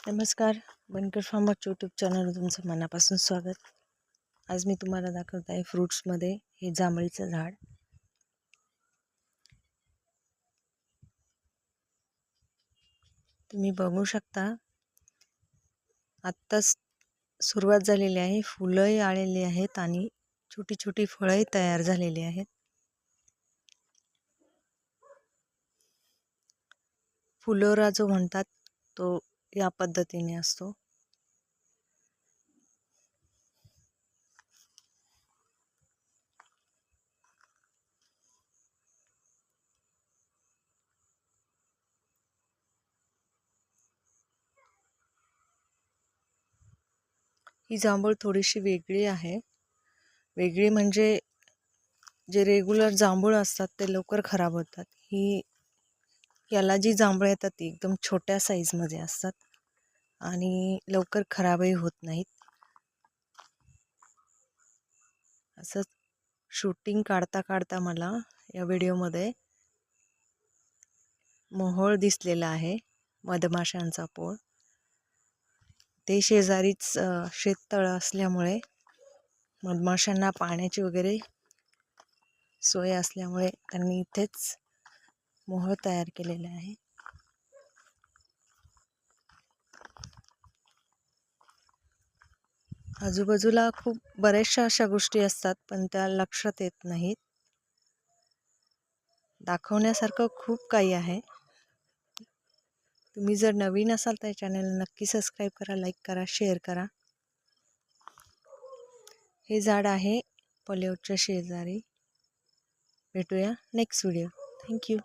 नमस्कार, बनकर farmer YouTube चॅनलवर तुमचं मनापासून स्वागत. आज मी तुम्हाला दाखवत आहे फ्रूट्समध्ये हे जांभळीचं झाड. तुम्ही बघू शकता, आत्ताच सुरुवात झालेली आहे. फुलंही आलेली आहेत आणि छोटी छोटी फळंही तयार झालेली आहेत. फुलोरा जो म्हणतात तो या पद्धतीने असतो. ही जांभूळ थोडीशी वेगळी आहे. वेगळी म्हणजे जे रेग्युलर जांभूळ असतात ते लवकर खराब होतात. याला जी जांभळं येतात ती एकदम छोट्या साईजमध्ये असतात आणि लवकर खराबही होत नाहीत. असंच शूटिंग काढता काढता मला या व्हिडिओमध्ये मोहोळ दिसलेला आहे, मधमाशांचा पोळ. ते शेजारीच शेततळ असल्यामुळे मधमाशांना पाण्याची वगैरे सोय असल्यामुळे त्यांनी इथेच मोहोळ तयार केलेले आहे. आजूबाजूला खूप बऱ्याचशा अशा गोष्टी असतात पण त्या लक्षात येत नाहीत. दाखवण्यासारखं खूप काही आहे. तुम्ही जर नवीन असाल तर चॅनलला नक्की सबस्क्राईब करा, लाईक करा, शेअर करा. हे झाड आहे पॉलिओच्या शेजारी. भेटूया नेक्स्ट व्हिडिओ. थँक्यू.